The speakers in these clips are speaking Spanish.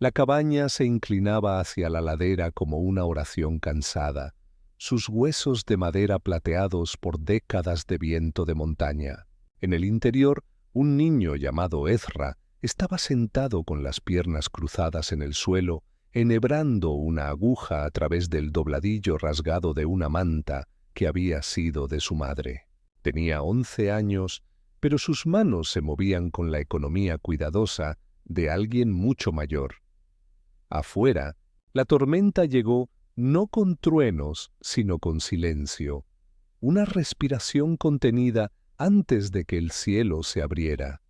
La cabaña se inclinaba hacia la ladera como una oración cansada, sus huesos de madera plateados por décadas de viento de montaña. En el interior, un niño llamado Ezra estaba sentado con las piernas cruzadas en el suelo, enhebrando una aguja a través del dobladillo rasgado de una manta que había sido de su madre. Tenía 11 años, pero sus manos se movían con la economía cuidadosa de alguien mucho mayor. Afuera, la tormenta llegó no con truenos, sino con silencio, una respiración contenida antes de que el cielo se abriera.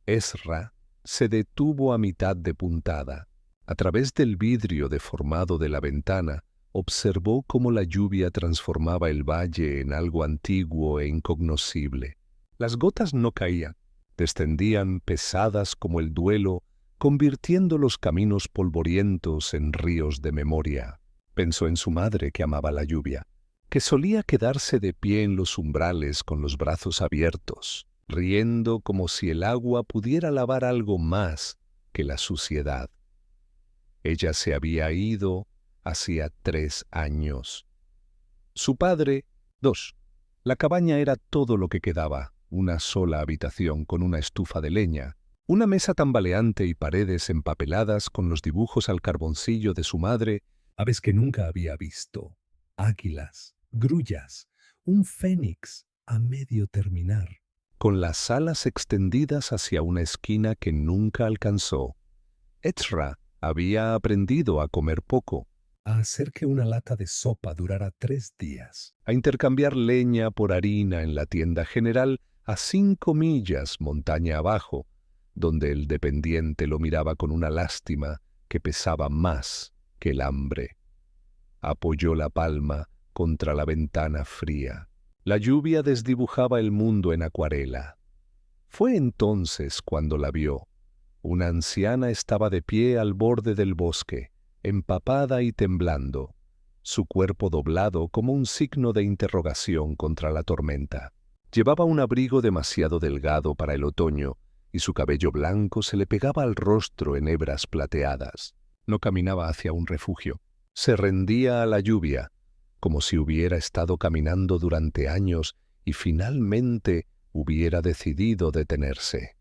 Ezra se detuvo a mitad de puntada. A través del vidrio deformado de la ventana, observó cómo la lluvia transformaba el valle en algo antiguo e incognoscible. Las gotas no caían, descendían pesadas como el duelo, convirtiendo los caminos polvorientos en ríos de memoria. Pensó en su madre que amaba la lluvia, que solía quedarse de pie en los umbrales con los brazos abiertos, riendo como si el agua pudiera lavar algo más que la suciedad. Ella se había ido hacía 3 años. Su padre, 2. La cabaña era todo lo que quedaba, una sola habitación con una estufa de leña, una mesa tambaleante y paredes empapeladas con los dibujos al carboncillo de su madre, aves que nunca había visto, águilas, grullas, un fénix a medio terminar, con las alas extendidas hacia una esquina que nunca alcanzó. Ezra había aprendido a comer poco, a hacer que una lata de sopa durara 3 días, a intercambiar leña por harina en la tienda general a 5 millas montaña abajo, donde el dependiente lo miraba con una lástima que pesaba más que el hambre. Apoyó la palma contra la ventana fría. La lluvia desdibujaba el mundo en acuarela. Fue entonces cuando la vio. Una anciana estaba de pie al borde del bosque, empapada y temblando, su cuerpo doblado como un signo de interrogación contra la tormenta. Llevaba un abrigo demasiado delgado para el otoño, y su cabello blanco se le pegaba al rostro en hebras plateadas. No caminaba hacia un refugio. Se rendía a la lluvia, como si hubiera estado caminando durante años y finalmente hubiera decidido detenerse.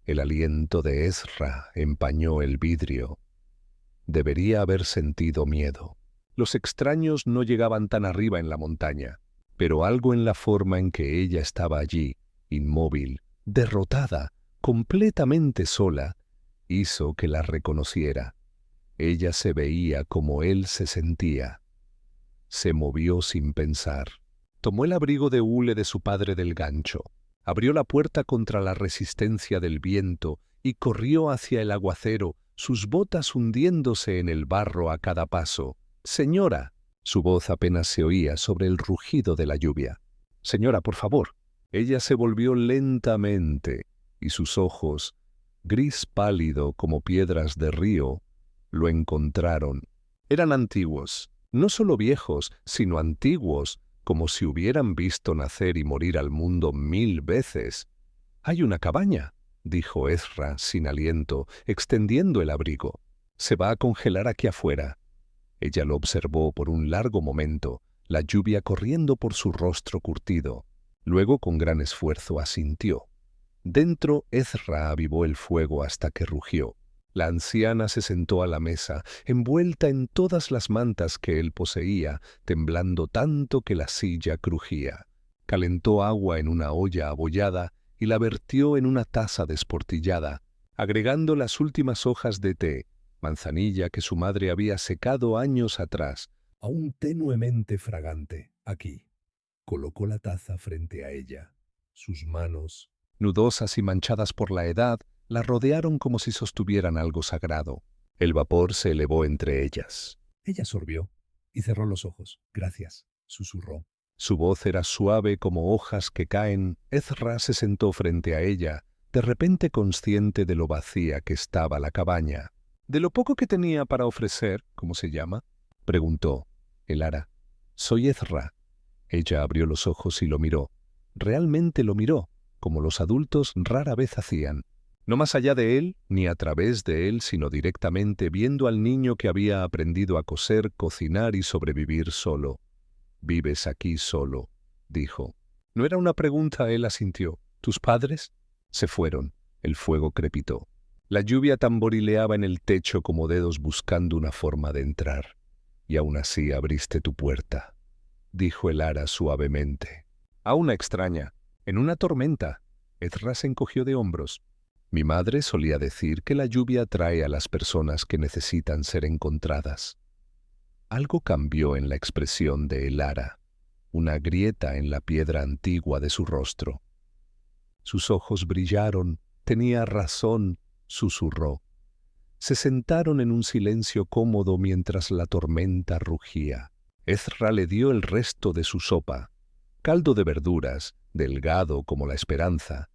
El aliento de Ezra empañó el vidrio. Debería haber sentido miedo. Los extraños no llegaban tan arriba en la montaña, pero algo en la forma en que ella estaba allí, inmóvil, derrotada, completamente sola, hizo que la reconociera. Ella se veía como él se sentía. Se movió sin pensar. Tomó el abrigo de hule de su padre del gancho. Abrió la puerta contra la resistencia del viento y corrió hacia el aguacero, sus botas hundiéndose en el barro a cada paso. «Señora», su voz apenas se oía sobre el rugido de la lluvia. «Señora, por favor». Ella se volvió lentamente y sus ojos, gris pálido como piedras de río, lo encontraron. Eran antiguos, no solo viejos, sino antiguos, como si hubieran visto nacer y morir al mundo 1000 veces. «Hay una cabaña», dijo Ezra sin aliento, extendiendo el abrigo. «Se va a congelar aquí afuera». Ella lo observó por un largo momento, la lluvia corriendo por su rostro curtido. Luego, con gran esfuerzo, asintió. Dentro, Ezra avivó el fuego hasta que rugió. La anciana se sentó a la mesa, envuelta en todas las mantas que él poseía, temblando tanto que la silla crujía. Calentó agua en una olla abollada y la vertió en una taza desportillada, agregando las últimas hojas de té, manzanilla que su madre había secado años atrás, aún tenuemente fragante. Aquí. Colocó la taza frente a ella. Sus manos, nudosas y manchadas por la edad, la rodearon como si sostuvieran algo sagrado. El vapor se elevó entre ellas. Ella sorbió y cerró los ojos. «Gracias», susurró. Su voz era suave como hojas que caen. Ezra se sentó frente a ella, de repente consciente de lo vacía que estaba la cabaña. «¿De lo poco que tenía para ofrecer, cómo se llama?», preguntó. «El ara». «Soy Ezra». Ella abrió los ojos y lo miró. Realmente lo miró, como los adultos rara vez hacían. No más allá de él, ni a través de él, sino directamente viendo al niño que había aprendido a coser, cocinar y sobrevivir solo. «Vives aquí solo», dijo. No era una pregunta, él asintió. «¿Tus padres?» Se fueron. El fuego crepitó. La lluvia tamborileaba en el techo como dedos buscando una forma de entrar. «Y aún así abriste tu puerta», dijo el ara suavemente. «A una extraña, en una tormenta». Ezra se encogió de hombros. «Mi madre solía decir que la lluvia atrae a las personas que necesitan ser encontradas». Algo cambió en la expresión de el ara, una grieta en la piedra antigua de su rostro. Sus ojos brillaron. «Tenía razón», susurró. Se sentaron en un silencio cómodo mientras la tormenta rugía. Ezra le dio el resto de su sopa, caldo de verduras, delgado como la esperanza,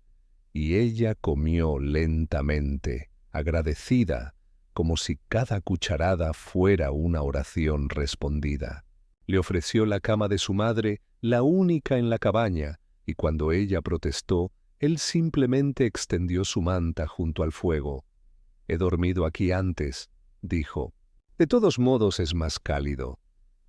y ella comió lentamente, agradecida, como si cada cucharada fuera una oración respondida. Le ofreció la cama de su madre, la única en la cabaña, y cuando ella protestó, él simplemente extendió su manta junto al fuego. «He dormido aquí antes», dijo. «De todos modos es más cálido».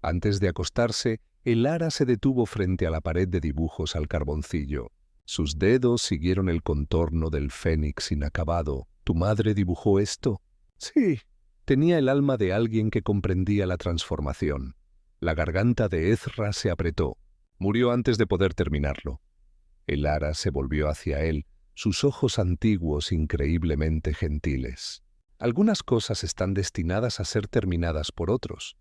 Antes de acostarse, el ara se detuvo frente a la pared de dibujos al carboncillo. Sus dedos siguieron el contorno del fénix inacabado. «¿Tu madre dibujó esto?» «Sí». Tenía el alma de alguien que comprendía la transformación. La garganta de Ezra se apretó. Murió antes de poder terminarlo. El ara se volvió hacia él, sus ojos antiguos increíblemente gentiles. «Algunas cosas están destinadas a ser terminadas por otros».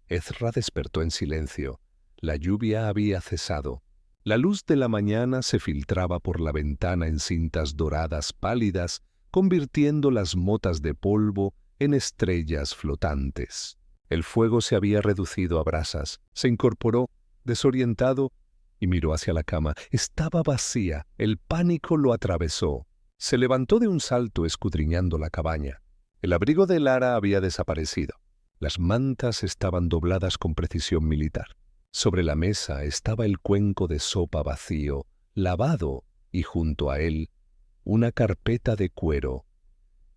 Ezra despertó en silencio. La lluvia había cesado. La luz de la mañana se filtraba por la ventana en cintas doradas pálidas, convirtiendo las motas de polvo en estrellas flotantes. El fuego se había reducido a brasas. Se incorporó, desorientado, y miró hacia la cama. Estaba vacía. El pánico lo atravesó. Se levantó de un salto escudriñando la cabaña. El abrigo de Lara había desaparecido. Las mantas estaban dobladas con precisión militar. Sobre la mesa estaba el cuenco de sopa vacío, lavado, y junto a él, una carpeta de cuero.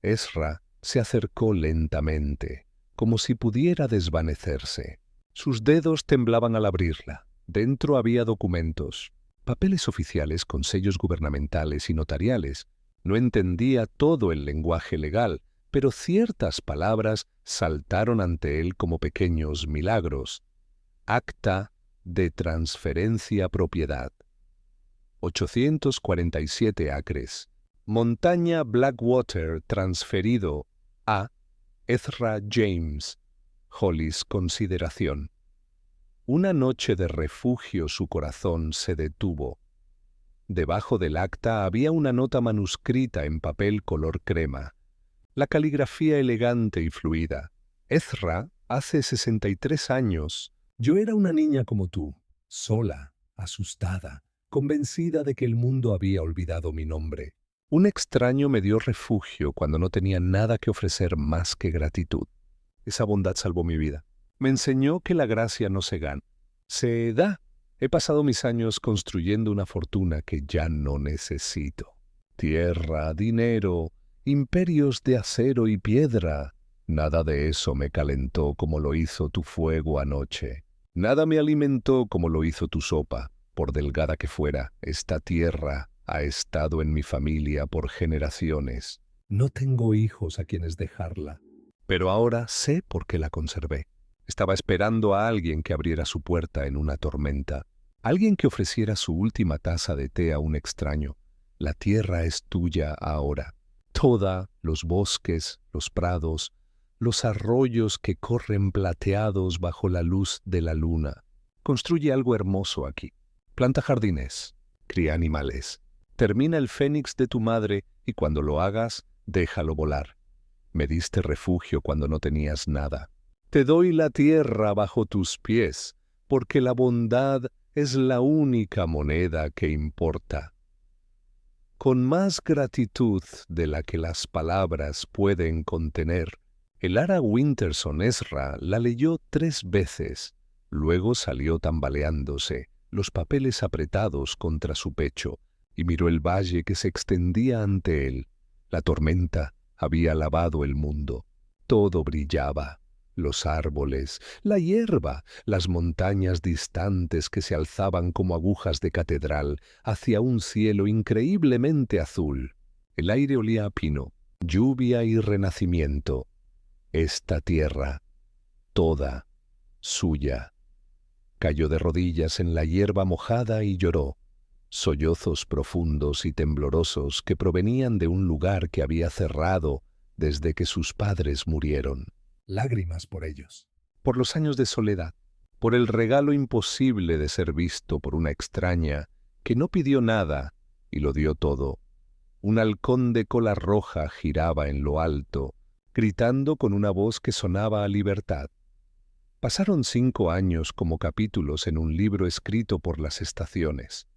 Ezra se acercó lentamente, como si pudiera desvanecerse. Sus dedos temblaban al abrirla. Dentro había documentos, papeles oficiales con sellos gubernamentales y notariales. No entendía todo el lenguaje legal, pero ciertas palabras saltaron ante él como pequeños milagros. Acta de transferencia propiedad. 847 acres. Montaña Blackwater transferido a Ezra James. Hollis consideración. Una noche de refugio su corazón se detuvo. Debajo del acta había una nota manuscrita en papel color crema. La caligrafía elegante y fluida. Ezra, hace 63 años, yo era una niña como tú, sola, asustada, convencida de que el mundo había olvidado mi nombre. Un extraño me dio refugio cuando no tenía nada que ofrecer más que gratitud. Esa bondad salvó mi vida. Me enseñó que la gracia no se gana, se da. He pasado mis años construyendo una fortuna que ya no necesito. Tierra, dinero, imperios de acero y piedra. Nada de eso me calentó como lo hizo tu fuego anoche. Nada me alimentó como lo hizo tu sopa. Por delgada que fuera, esta tierra ha estado en mi familia por generaciones. No tengo hijos a quienes dejarla, pero ahora sé por qué la conservé. Estaba esperando a alguien que abriera su puerta en una tormenta, alguien que ofreciera su última taza de té a un extraño. La tierra es tuya ahora. Toda, los bosques, los prados, los arroyos que corren plateados bajo la luz de la luna. Construye algo hermoso aquí. Planta jardines, cría animales. Termina el fénix de tu madre y cuando lo hagas, déjalo volar. Me diste refugio cuando no tenías nada. Te doy la tierra bajo tus pies, porque la bondad es la única moneda que importa. Con más gratitud de la que las palabras pueden contener, el ara Winterson Ezra la leyó 3 veces, luego salió tambaleándose, los papeles apretados contra su pecho, y miró el valle que se extendía ante él. La tormenta había lavado el mundo. Todo brillaba. Los árboles, la hierba, las montañas distantes que se alzaban como agujas de catedral hacia un cielo increíblemente azul. El aire olía a pino, lluvia y renacimiento. Esta tierra, toda suya. Cayó de rodillas en la hierba mojada y lloró. Sollozos profundos y temblorosos que provenían de un lugar que había cerrado desde que sus padres murieron. Lágrimas por ellos, por los años de soledad, por el regalo imposible de ser visto por una extraña que no pidió nada y lo dio todo. Un halcón de cola roja giraba en lo alto, gritando con una voz que sonaba a libertad. Pasaron 5 años como capítulos en un libro escrito por las estaciones.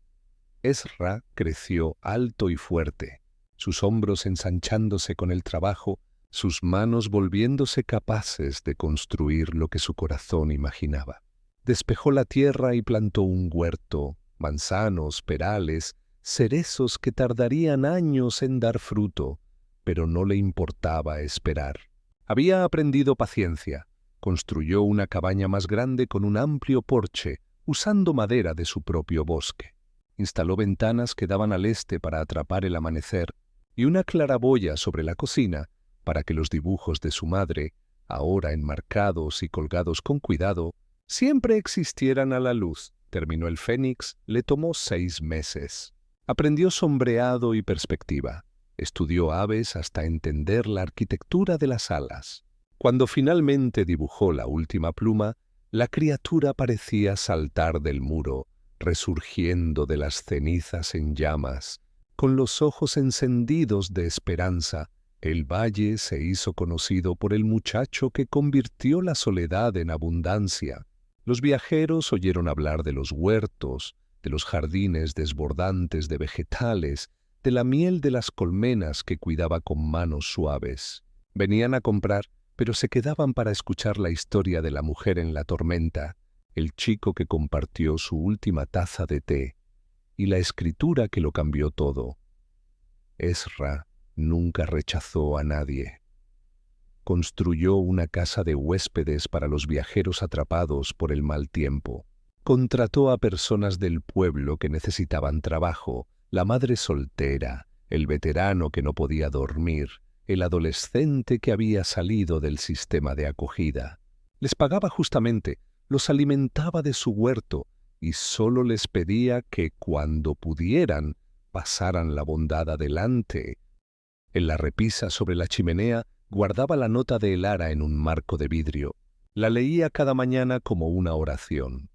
Ezra creció alto y fuerte, sus hombros ensanchándose con el trabajo, sus manos volviéndose capaces de construir lo que su corazón imaginaba. Despejó la tierra y plantó un huerto, manzanos, perales, cerezos que tardarían años en dar fruto, pero no le importaba esperar. Había aprendido paciencia. Construyó una cabaña más grande con un amplio porche, usando madera de su propio bosque. Instaló ventanas que daban al este para atrapar el amanecer y una claraboya sobre la cocina para que los dibujos de su madre, ahora enmarcados y colgados con cuidado, siempre existieran a la luz. Terminó el Fénix, le tomó 6 meses. Aprendió sombreado y perspectiva. Estudió aves hasta entender la arquitectura de las alas. Cuando finalmente dibujó la última pluma, la criatura parecía saltar del muro, resurgiendo de las cenizas en llamas. Con los ojos encendidos de esperanza, el valle se hizo conocido por el muchacho que convirtió la soledad en abundancia. Los viajeros oyeron hablar de los huertos, de los jardines desbordantes de vegetales, de la miel de las colmenas que cuidaba con manos suaves. Venían a comprar, pero se quedaban para escuchar la historia de la mujer en la tormenta, el chico que compartió su última taza de té, y la escritura que lo cambió todo. Ezra nunca rechazó a nadie. Construyó una casa de huéspedes para los viajeros atrapados por el mal tiempo. Contrató a personas del pueblo que necesitaban trabajo, la madre soltera, el veterano que no podía dormir, el adolescente que había salido del sistema de acogida. Les pagaba justamente, los alimentaba de su huerto y solo les pedía que, cuando pudieran, pasaran la bondad adelante. En la repisa sobre la chimenea guardaba la nota de Elara en un marco de vidrio. La leía cada mañana como una oración.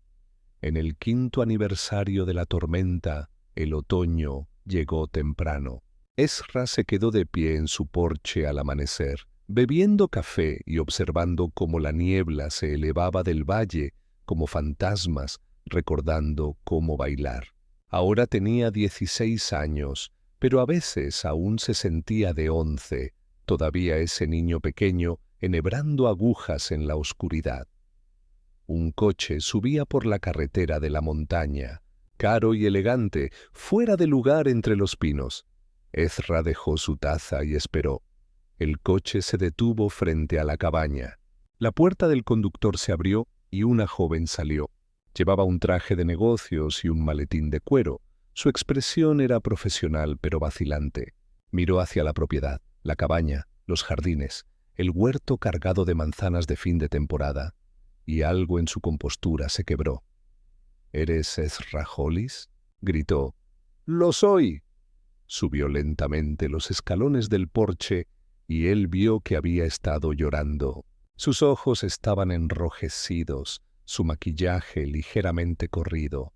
En el 5º aniversario de la tormenta, el otoño llegó temprano. Ezra se quedó de pie en su porche al amanecer, bebiendo café y observando cómo la niebla se elevaba del valle como fantasmas, recordando cómo bailar. Ahora tenía 16 años, pero a veces aún se sentía de 11, todavía ese niño pequeño enhebrando agujas en la oscuridad. Un coche subía por la carretera de la montaña, caro y elegante, fuera de lugar entre los pinos. Ezra dejó su taza y esperó. El coche se detuvo frente a la cabaña. La puerta del conductor se abrió y una joven salió. Llevaba un traje de negocios y un maletín de cuero. Su expresión era profesional pero vacilante. Miró hacia la propiedad, la cabaña, los jardines, el huerto cargado de manzanas de fin de temporada, y algo en su compostura se quebró. —¿Eres Ezra Hollis? —gritó. —Lo soy. Subió lentamente los escalones del porche y él vio que había estado llorando. Sus ojos estaban enrojecidos, su maquillaje ligeramente corrido.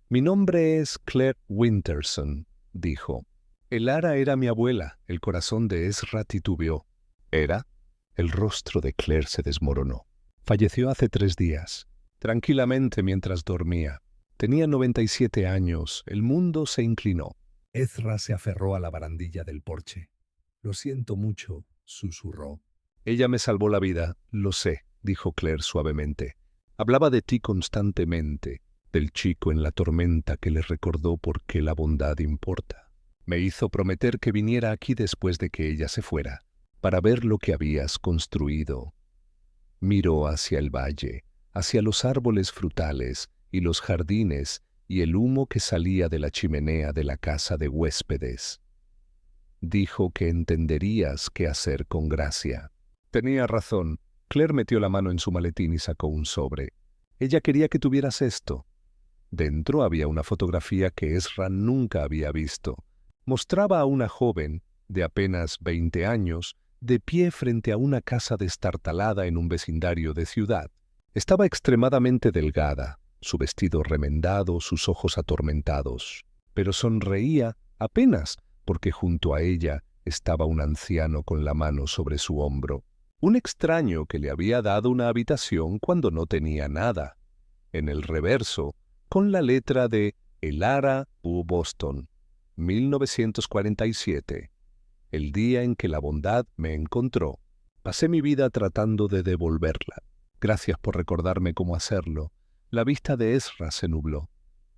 —Mi nombre es Claire Winterson —dijo. Elara era mi abuela. El corazón de Ezra titubeó. —¿Era? El rostro de Claire se desmoronó. Falleció hace 3 días, tranquilamente mientras dormía. Tenía 97 años. El mundo se inclinó. Ezra se aferró a la barandilla del porche. —Lo siento mucho —susurró. —Ella me salvó la vida, lo sé —dijo Claire suavemente. Hablaba de ti constantemente, del chico en la tormenta que le recordó por qué la bondad importa. Me hizo prometer que viniera aquí después de que ella se fuera, para ver lo que habías construido. Miró hacia el valle, hacia los árboles frutales y los jardines y el humo que salía de la chimenea de la casa de huéspedes. Dijo que entenderías qué hacer con Gracia. Tenía razón. Claire metió la mano en su maletín y sacó un sobre. Ella quería que tuvieras esto. Dentro había una fotografía que Ezra nunca había visto. Mostraba a una joven, de apenas 20 años, de pie frente a una casa destartalada en un vecindario de ciudad. Estaba extremadamente delgada, su vestido remendado, sus ojos atormentados, pero sonreía apenas porque junto a ella estaba un anciano con la mano sobre su hombro, un extraño que le había dado una habitación cuando no tenía nada. En el reverso, con la letra de Elara U. Boston, 1947. El día en que la bondad me encontró. Pasé mi vida tratando de devolverla. Gracias por recordarme cómo hacerlo. La vista de Ezra se nubló.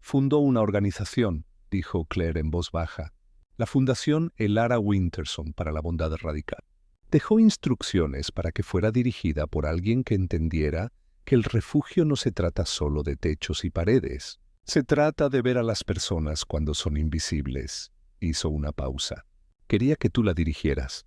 Fundó una organización, dijo Claire en voz baja. La Fundación Elara Winterson para la Bondad Radical. Dejó instrucciones para que fuera dirigida por alguien que entendiera que el refugio no se trata solo de techos y paredes. Se trata de ver a las personas cuando son invisibles. Hizo una pausa. Quería que tú la dirigieras.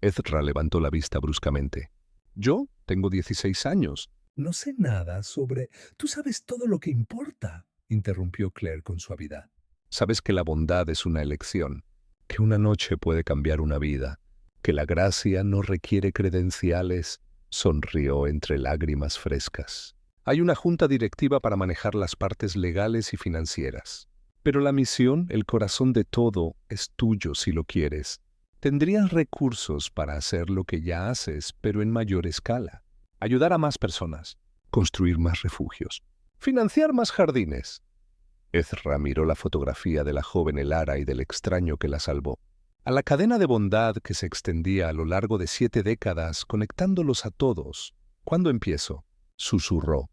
Ezra levantó la vista bruscamente. Yo tengo 16 años. No sé nada sobre... Tú sabes todo lo que importa, interrumpió Claire con suavidad. Sabes que la bondad es una elección, que una noche puede cambiar una vida, que la gracia no requiere credenciales, sonrió entre lágrimas frescas. Hay una junta directiva para manejar las partes legales y financieras. Pero la misión, el corazón de todo, es tuyo si lo quieres. Tendrías recursos para hacer lo que ya haces, pero en mayor escala. Ayudar a más personas, construir más refugios, financiar más jardines. Ezra miró la fotografía de la joven Elara y del extraño que la salvó. A la cadena de bondad que se extendía a lo largo de 7 décadas, conectándolos a todos. ¿Cuándo empiezo? Susurró.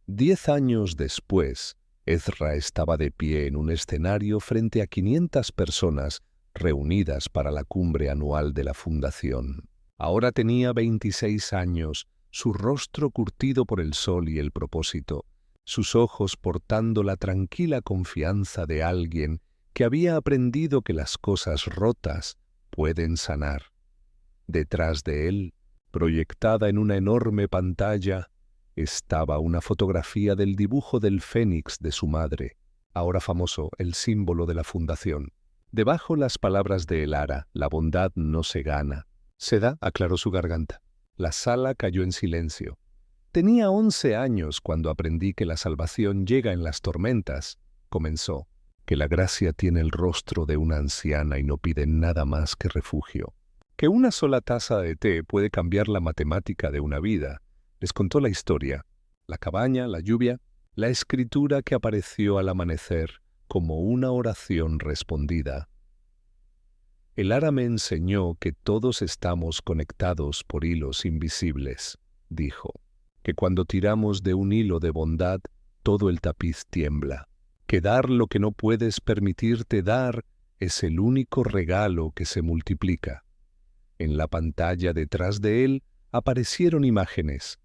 10 años después, Ezra estaba de pie en un escenario frente a 500 personas reunidas para la cumbre anual de la Fundación. Ahora tenía 26 años, su rostro curtido por el sol y el propósito, sus ojos portando la tranquila confianza de alguien que había aprendido que las cosas rotas pueden sanar. Detrás de él, proyectada en una enorme pantalla, estaba una fotografía del dibujo del fénix de su madre, ahora famoso, el símbolo de la fundación. Debajo las palabras de Elara, la bondad no se gana. Se da, aclaró su garganta. La sala cayó en silencio. Tenía 11 años cuando aprendí que la salvación llega en las tormentas, comenzó, que la gracia tiene el rostro de una anciana y no pide nada más que refugio, que una sola taza de té puede cambiar la matemática de una vida. Les contó la historia, la cabaña, la lluvia, la escritura que apareció al amanecer como una oración respondida. Elara me enseñó que todos estamos conectados por hilos invisibles, dijo, que cuando tiramos de un hilo de bondad, todo el tapiz tiembla, que dar lo que no puedes permitirte dar es el único regalo que se multiplica. En la pantalla detrás de él aparecieron imágenes,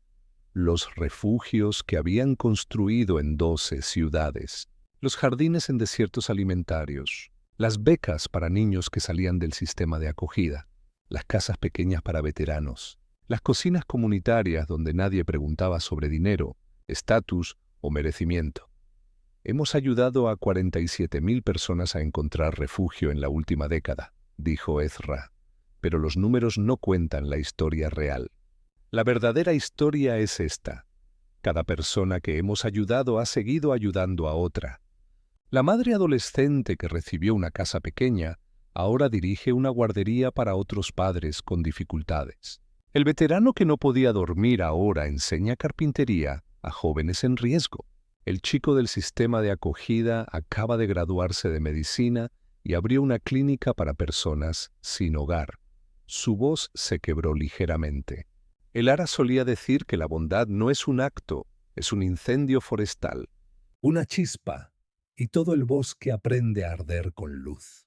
los refugios que habían construido en 12 ciudades, los jardines en desiertos alimentarios, las becas para niños que salían del sistema de acogida, las casas pequeñas para veteranos, las cocinas comunitarias donde nadie preguntaba sobre dinero, estatus o merecimiento. Hemos ayudado a 47.000 personas a encontrar refugio en la última década, dijo Ezra, pero los números no cuentan la historia real. La verdadera historia es esta. Cada persona que hemos ayudado ha seguido ayudando a otra. La madre adolescente que recibió una casa pequeña ahora dirige una guardería para otros padres con dificultades. El veterano que no podía dormir ahora enseña carpintería a jóvenes en riesgo. El chico del sistema de acogida acaba de graduarse de medicina y abrió una clínica para personas sin hogar. Su voz se quebró ligeramente. Elara solía decir que la bondad no es un acto, es un incendio forestal. Una chispa, y todo el bosque aprende a arder con luz.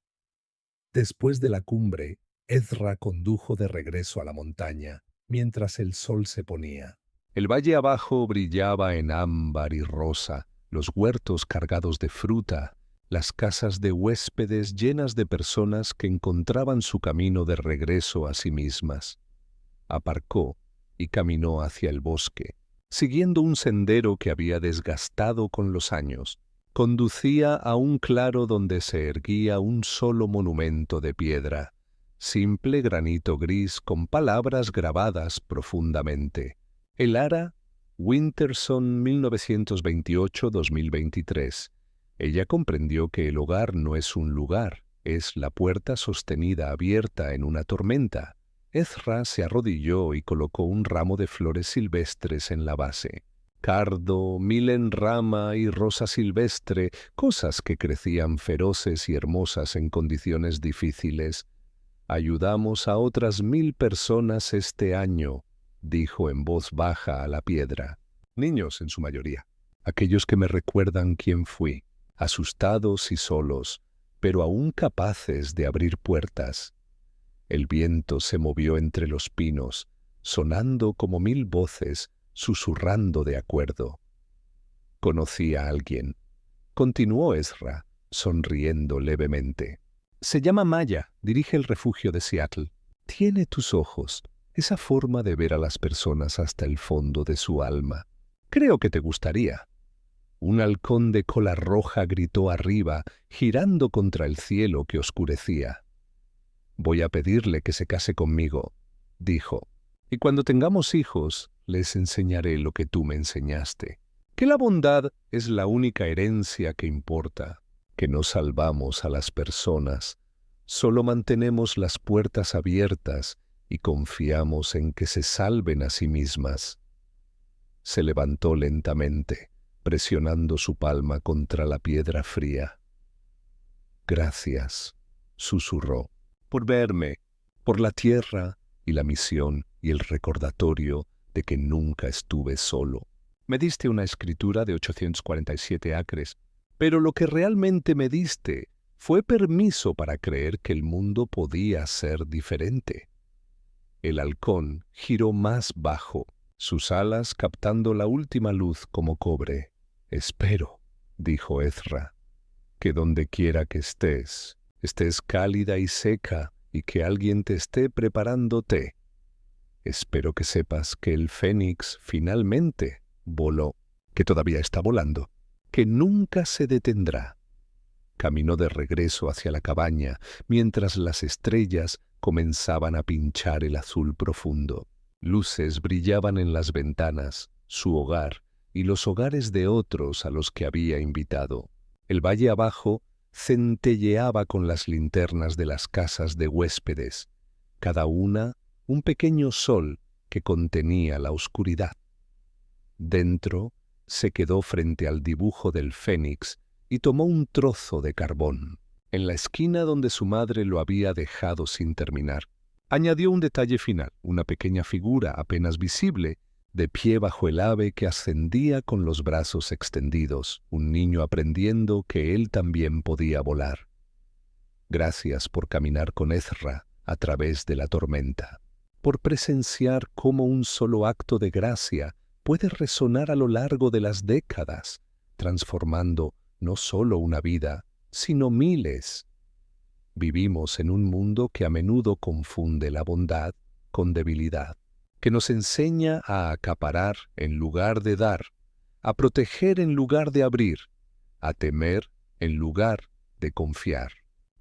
Después de la cumbre, Ezra condujo de regreso a la montaña, mientras el sol se ponía. El valle abajo brillaba en ámbar y rosa, los huertos cargados de fruta, las casas de huéspedes llenas de personas que encontraban su camino de regreso a sí mismas. Aparcó y caminó hacia el bosque, siguiendo un sendero que había desgastado con los años. Conducía a un claro donde se erguía un solo monumento de piedra, simple granito gris con palabras grabadas profundamente. El Ara, Winterson 1928-2023. Ella comprendió que el hogar no es un lugar, es la puerta sostenida abierta en una tormenta. Ezra se arrodilló y colocó un ramo de flores silvestres en la base. Cardo, milenrama y rosa silvestre, cosas que crecían feroces y hermosas en condiciones difíciles. Ayudamos a otras 1000 personas este año, dijo en voz baja a la piedra. Niños en su mayoría, aquellos que me recuerdan quién fui, asustados y solos, pero aún capaces de abrir puertas. El viento se movió entre los pinos, sonando como 1000 voces, susurrando de acuerdo. Conocí a alguien, continuó Ezra, sonriendo levemente. Se llama Maya, dirige el refugio de Seattle. Tiene tus ojos, esa forma de ver a las personas hasta el fondo de su alma. Creo que te gustaría. Un halcón de cola roja gritó arriba, girando contra el cielo que oscurecía. Voy a pedirle que se case conmigo, dijo, y cuando tengamos hijos, les enseñaré lo que tú me enseñaste, que la bondad es la única herencia que importa, que no salvamos a las personas, solo mantenemos las puertas abiertas y confiamos en que se salven a sí mismas. Se levantó lentamente, presionando su palma contra la piedra fría. Gracias, susurró, por verme, por la tierra y la misión y el recordatorio de que nunca estuve solo. Me diste una escritura de 847 acres, pero lo que realmente me diste fue permiso para creer que el mundo podía ser diferente. El halcón giró más bajo, sus alas captando la última luz como cobre. Espero, dijo Ezra, que donde quiera que estés cálida y seca y que alguien te esté preparando té. Espero que sepas que el fénix finalmente voló, que todavía está volando, que nunca se detendrá. Caminó de regreso hacia la cabaña, mientras las estrellas comenzaban a pinchar el azul profundo. Luces brillaban en las ventanas, su hogar y los hogares de otros a los que había invitado. El valle abajo centelleaba con las linternas de las casas de huéspedes, cada una un pequeño sol que contenía la oscuridad. Dentro se quedó frente al dibujo del fénix y tomó un trozo de carbón. En la esquina donde su madre lo había dejado sin terminar, añadió un detalle final, una pequeña figura apenas visible, de pie bajo el ave que ascendía con los brazos extendidos, un niño aprendiendo que él también podía volar. Gracias por caminar con Ezra a través de la tormenta, por presenciar cómo un solo acto de gracia puede resonar a lo largo de las décadas, transformando no solo una vida, sino miles. Vivimos en un mundo que a menudo confunde la bondad con debilidad, que nos enseña a acaparar en lugar de dar, a proteger en lugar de abrir, a temer en lugar de confiar.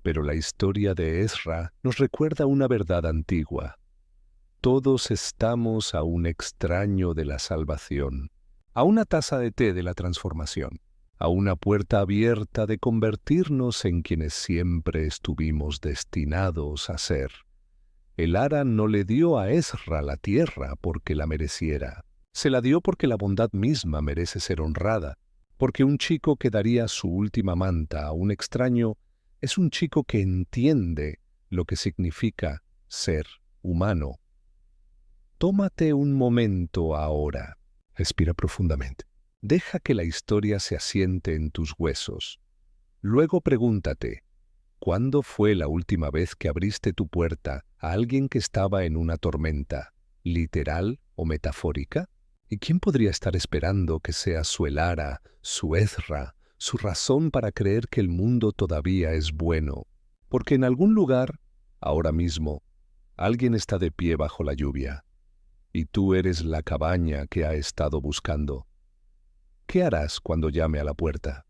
Pero la historia de Ezra nos recuerda una verdad antigua. Todos estamos a un extraño de la salvación, a una taza de té de la transformación, a una puerta abierta de convertirnos en quienes siempre estuvimos destinados a ser. El Ara no le dio a Ezra la tierra porque la mereciera. Se la dio porque la bondad misma merece ser honrada, porque un chico que daría su última manta a un extraño es un chico que entiende lo que significa ser humano. Tómate un momento ahora. Respira profundamente. Deja que la historia se asiente en tus huesos. Luego pregúntate, ¿Cuándo fue la última vez que abriste tu puerta a alguien que estaba en una tormenta, literal o metafórica? ¿Y quién podría estar esperando que sea su Elara, su Ezra, su razón para creer que el mundo todavía es bueno? Porque en algún lugar, ahora mismo, alguien está de pie bajo la lluvia, y tú eres la cabaña que ha estado buscando. ¿Qué harás cuando llame a la puerta?